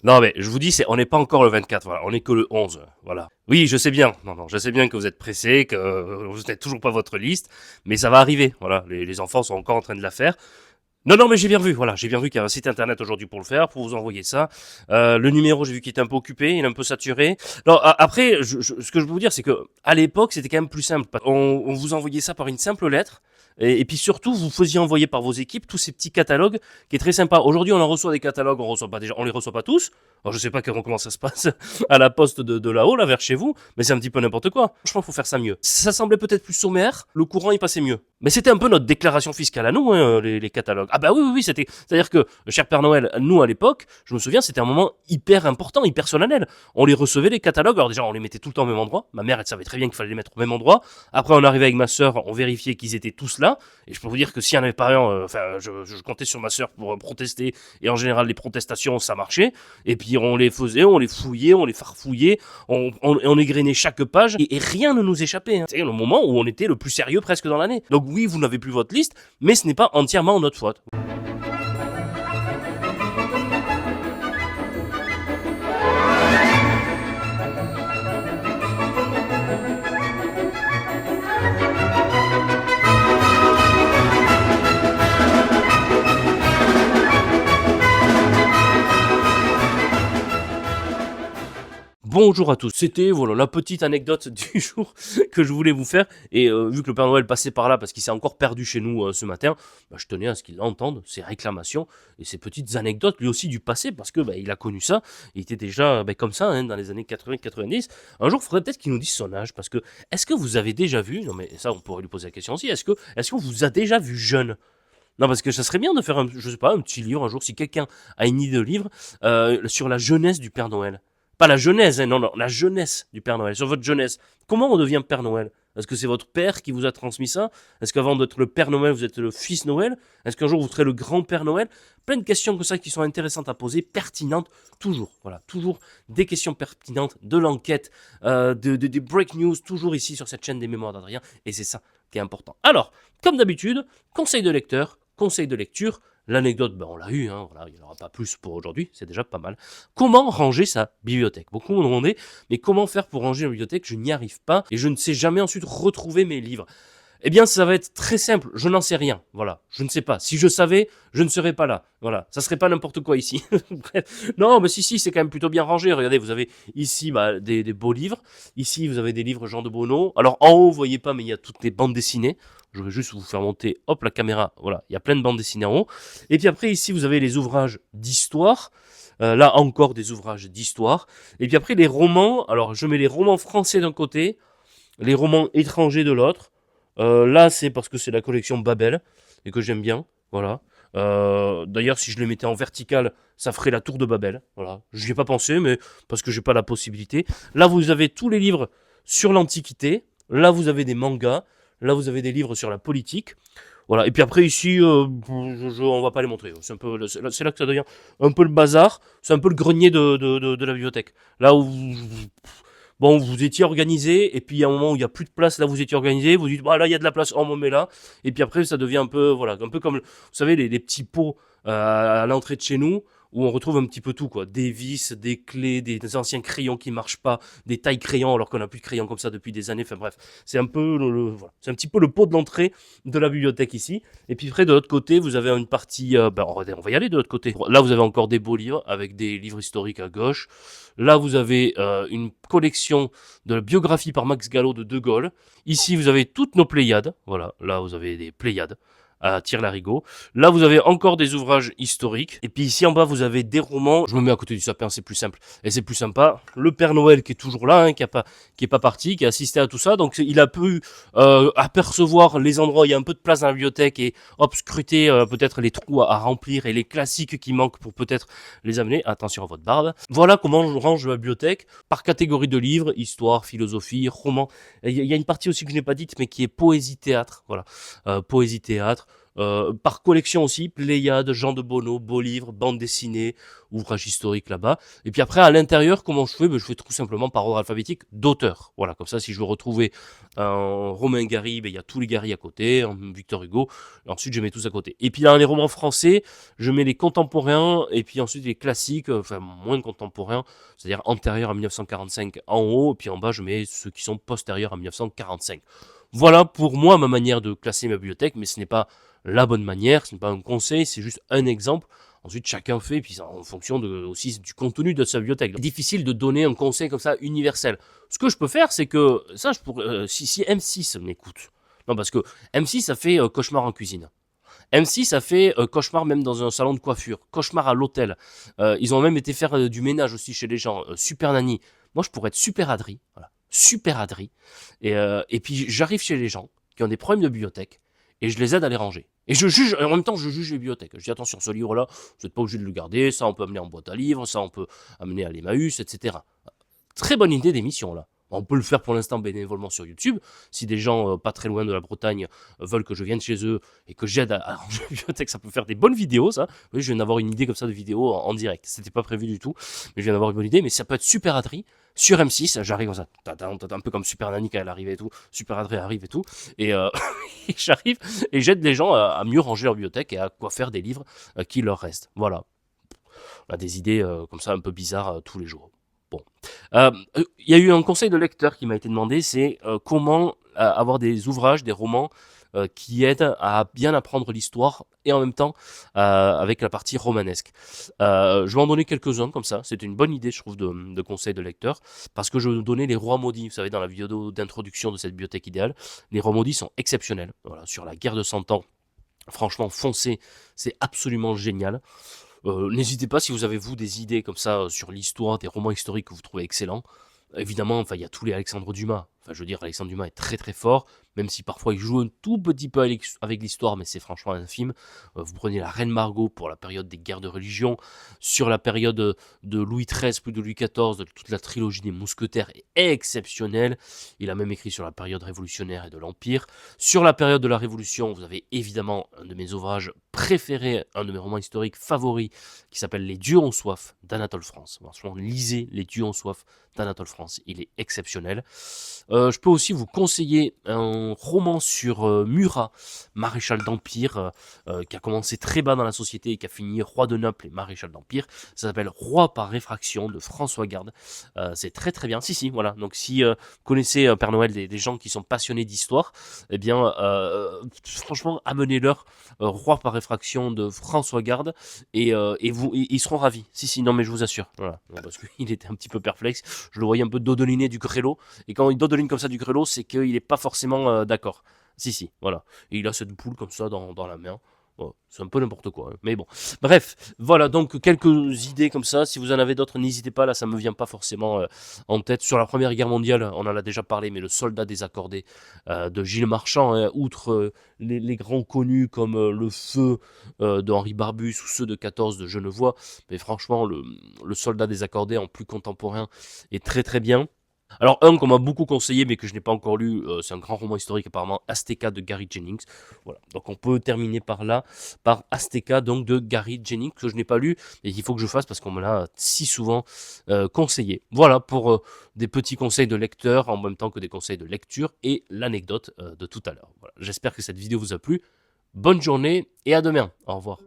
Non, mais je vous dis, on n'est pas encore le 24, voilà. On n'est que le 11, voilà. Oui, je sais bien. Non, je sais bien que vous êtes pressés, que vous n'êtes toujours pas votre liste, mais ça va arriver, voilà. Les enfants sont encore en train de la faire. Non, mais j'ai bien vu, voilà. J'ai bien vu qu'il y a un site internet aujourd'hui pour le faire, pour vous envoyer ça. Le numéro, j'ai vu qu'il était un peu occupé, il est un peu saturé. Alors, après, ce que je veux vous dire, c'est que à l'époque, c'était quand même plus simple. On vous envoyait ça par une simple lettre. Et puis surtout, vous faisiez envoyer par vos équipes tous ces petits catalogues qui est très sympa. Aujourd'hui, on en reçoit des catalogues, on les reçoit pas tous. Alors, je sais pas comment ça se passe à la poste de là-haut, là, vers chez vous, mais c'est un petit peu n'importe quoi. Franchement, faut faire ça mieux. Ça semblait peut-être plus sommaire, le courant y passait mieux. Mais c'était un peu notre déclaration fiscale à nous, hein, les catalogues. Ah bah oui, c'était. C'est-à-dire que, cher Père Noël, nous à l'époque, je me souviens, c'était un moment hyper important, hyper solennel. On les recevait, les catalogues. Alors déjà, on les mettait tout le temps au même endroit. Ma mère, elle savait très bien qu'il fallait les mettre au même endroit. Après, on arrivait avec ma sœur, on vérifiait qu'ils étaient tous là. Et je peux vous dire que s'il y en avait pas un, je comptais sur ma sœur pour protester. Et en général, les protestations, ça marchait. Et puis, on les faisait, on les fouillait, on les farfouillait, on égrenait chaque page. Et rien ne nous échappait. Hein. C'est le moment où on était le plus sérieux presque dans l'année. Donc oui, vous n'avez plus votre liste, mais ce n'est pas entièrement notre faute. Bonjour à tous, c'était voilà la petite anecdote du jour que je voulais vous faire et vu que le Père Noël passait par là parce qu'il s'est encore perdu chez nous ce matin, je tenais à ce qu'il entende ces réclamations et ces petites anecdotes lui aussi du passé parce que il a connu ça, il était déjà comme ça hein, dans les années 80-90. Un jour, il faudrait peut-être qu'il nous dise son âge parce que est-ce que vous avez déjà vu, non mais ça on pourrait lui poser la question aussi, est-ce qu'on vous a déjà vu jeune? Non, parce que ça serait bien de faire, je sais pas, un petit livre un jour, si quelqu'un a une idée de livre, sur la jeunesse du Père Noël. Pas la jeunesse, hein, non, la jeunesse du Père Noël, sur votre jeunesse. Comment on devient Père Noël? Est-ce que c'est votre père qui vous a transmis ça? Est-ce qu'avant d'être le Père Noël, vous êtes le Fils Noël? Est-ce qu'un jour vous serez le grand Père Noël? Plein de questions comme ça qui sont intéressantes à poser, pertinentes, toujours. Voilà, toujours des questions pertinentes, de l'enquête, des break news, toujours ici sur cette chaîne des Mémoires d'Adrien, et c'est ça qui est important. Alors, comme d'habitude, conseil de lecteur, conseil de lecture. L'anecdote, on l'a eu, hein, voilà, il n'y en aura pas plus pour aujourd'hui, c'est déjà pas mal. Comment ranger sa bibliothèque? Beaucoup m'ont demandé, mais comment faire pour ranger ma bibliothèque? Je n'y arrive pas et je ne sais jamais ensuite retrouver mes livres. Eh bien, ça va être très simple. Je n'en sais rien. Voilà. Je ne sais pas. Si je savais, je ne serais pas là. Voilà. Ça serait pas n'importe quoi ici. Bref. Non, mais si, c'est quand même plutôt bien rangé. Regardez, vous avez ici des beaux livres. Ici, vous avez des livres Jean de Bonneau. Alors, en haut, vous voyez pas, mais il y a toutes les bandes dessinées. Je vais juste vous faire monter, hop, la caméra. Voilà. Il y a plein de bandes dessinées en haut. Et puis après, ici, vous avez les ouvrages d'histoire. Là, encore des ouvrages d'histoire. Et puis après, les romans. Alors, je mets les romans français d'un côté, les romans étrangers de l'autre. Là, c'est parce que c'est la collection Babel et que j'aime bien. Voilà. D'ailleurs, si je les mettais en vertical, ça ferait la tour de Babel. Voilà. Je n'y ai pas pensé, mais parce que j'ai pas la possibilité. Là, vous avez tous les livres sur l'Antiquité. Là, vous avez des mangas. Là, vous avez des livres sur la politique. Voilà. Et puis après, ici, on va pas les montrer. C'est un peu, c'est là que ça devient un peu le bazar. C'est un peu le grenier de la bibliothèque. Là où bon, vous étiez organisé, et puis à un moment où il n'y a plus de place, là vous étiez organisé, vous dites, là il y a de la place, on me met là, et puis après ça devient un peu, voilà, un peu comme, vous savez, les petits pots à l'entrée de chez nous, où on retrouve un petit peu tout, quoi. Des vis, des clés, des anciens crayons qui marchent pas, des tailles crayons, alors qu'on n'a plus de crayons comme ça depuis des années, enfin bref. C'est un peu, voilà. C'est un petit peu le pot de l'entrée de la bibliothèque ici. Et puis après, de l'autre côté, vous avez une partie, on va y aller de l'autre côté. Là, vous avez encore des beaux livres, avec des livres historiques à gauche. Là, vous avez une collection de biographie par Max Gallo de De Gaulle. Ici, vous avez toutes nos Pléiades. Voilà, là, vous avez des Pléiades à Tire-Larigot. Là, vous avez encore des ouvrages historiques. Et puis ici, en bas, vous avez des romans. Je me mets à côté du sapin, c'est plus simple. Et c'est plus sympa. Le Père Noël qui est toujours là, hein, qui est pas parti, qui a assisté à tout ça. Donc, il a pu apercevoir les endroits où il y a un peu de place dans la bibliothèque et hop, scruter peut-être les trous à remplir et les classiques qui manquent pour peut-être les amener. Attention à votre barbe. Voilà comment je range ma bibliothèque par catégorie de livres, histoire, philosophie, roman. Il y a une partie aussi que je n'ai pas dite, mais qui est poésie-théâtre. Voilà, poésie-théâtre. par collection aussi, Pléiade, Jean de Bonneau, beaux livres, bande dessinée, ouvrages historiques là-bas. Et puis après, à l'intérieur, comment je fais? Je fais tout simplement par ordre alphabétique d'auteur. Voilà, comme ça, si je veux retrouver un Romain Gary, il y a tous les Gary à côté, un Victor Hugo, et ensuite je mets tous à côté. Et puis dans les romans français, je mets les contemporains, et puis ensuite les classiques, enfin moins contemporains, c'est-à-dire antérieurs à 1945 en haut, et puis en bas, je mets ceux qui sont postérieurs à 1945. Voilà pour moi ma manière de classer ma bibliothèque, mais ce n'est pas la bonne manière, ce n'est pas un conseil, c'est juste un exemple. Ensuite, chacun fait, puis en fonction aussi du contenu de sa bibliothèque. C'est difficile de donner un conseil comme ça universel. Ce que je peux faire, c'est que, ça, si M6 m'écoute, non, parce que M6, ça fait cauchemar en cuisine. M6, ça fait cauchemar même dans un salon de coiffure, cauchemar à l'hôtel. Ils ont même été faire du ménage aussi chez les gens, Super Nanny. Moi, je pourrais être Super Adri, voilà, Super Adri. Et puis, j'arrive chez les gens qui ont des problèmes de bibliothèque et je les aide à les ranger. Et je juge, en même temps, je juge les bibliothèques. Je dis attention, ce livre-là, vous n'êtes pas obligé de le garder, ça on peut amener en boîte à livres, ça on peut amener à l'Emmaüs, etc. Très bonne idée d'émission là. On peut le faire pour l'instant bénévolement sur YouTube. Si des gens pas très loin de la Bretagne veulent que je vienne chez eux et que j'aide à ranger la bibliothèque, ça peut faire des bonnes vidéos, ça. Oui, je viens d'avoir une idée comme ça de vidéo en direct. C'était pas prévu du tout, mais je viens d'avoir une bonne idée. Mais ça peut être Super Adri sur M6. J'arrive comme ça, un peu comme Super Nanny quand elle arrive et tout. Super Adri arrive et tout. Et j'arrive et j'aide les gens à mieux ranger leur bibliothèque et à quoi faire des livres qui leur restent. Voilà. On a des idées comme ça un peu bizarres tous les jours. Bon. Il y a eu un conseil de lecteur qui m'a été demandé, c'est comment avoir des ouvrages, des romans qui aident à bien apprendre l'histoire et en même temps avec la partie romanesque. Je vais en donner quelques-uns comme ça. C'était une bonne idée, je trouve, de conseil de lecteur parce que je vais donner les rois maudits. Vous savez, dans la vidéo d'introduction de cette bibliothèque idéale, les rois maudits sont exceptionnels. Voilà, sur la guerre de 100 ans, franchement, foncez, c'est absolument génial. N'hésitez pas si vous avez vous des idées comme ça sur l'histoire, des romans historiques que vous trouvez excellents. Évidemment, enfin, il y a tous les Alexandre Dumas. Enfin, je veux dire, Alexandre Dumas est très très fort, même si parfois il joue un tout petit peu avec l'histoire, mais c'est franchement infime. Vous prenez la Reine Margot pour la période des guerres de religion, sur la période de Louis XIII, plus de Louis XIV, toute la trilogie des mousquetaires est exceptionnelle. Il a même écrit sur la période révolutionnaire et de l'Empire. Sur la période de la Révolution, vous avez évidemment un de mes ouvrages préférés, un de mes romans historiques favoris, qui s'appelle Les Dieux ont soif d'Anatole France. Franchement, lisez Les Dieux ont soif d'Anatole France, il est exceptionnel. Je peux aussi vous conseiller un roman sur Murat, maréchal d'Empire, qui a commencé très bas dans la société et qui a fini roi de Naples et maréchal d'Empire. Ça s'appelle Roi par réfraction de François Garde. C'est très très bien. Si, voilà. Donc si vous connaissez Père Noël, des gens qui sont passionnés d'histoire, eh bien, franchement, amenez-leur Roi par réfraction de François Garde et ils seront ravis. Si, non mais je vous assure. Voilà. Parce qu'il était un petit peu perplexe. Je le voyais un peu dodeliner du grêlot. Et quand il dodeline comme ça du grêlot, c'est qu'il n'est pas forcément d'accord. Si, voilà. Et il a cette boule comme ça dans la main. Bon, c'est un peu n'importe quoi. Hein. Mais bon. Bref, voilà. Donc, quelques idées comme ça. Si vous en avez d'autres, n'hésitez pas. Là, ça me vient pas forcément en tête. Sur la Première Guerre mondiale, on en a déjà parlé, mais le soldat désaccordé de Gilles Marchand, hein, outre les grands connus comme le Feu de Henri Barbus ou ceux de 14 de Genevois. Mais franchement, le soldat désaccordé en plus contemporain est très très bien. Alors un qu'on m'a beaucoup conseillé mais que je n'ai pas encore lu, c'est un grand roman historique apparemment, Azteca de Gary Jennings. Voilà, donc on peut terminer par là, par Azteca donc de Gary Jennings que je n'ai pas lu et qu'il faut que je fasse parce qu'on me l'a si souvent conseillé. Voilà pour des petits conseils de lecteur en même temps que des conseils de lecture et l'anecdote de tout à l'heure. Voilà, j'espère que cette vidéo vous a plu. Bonne journée et à demain. Au revoir.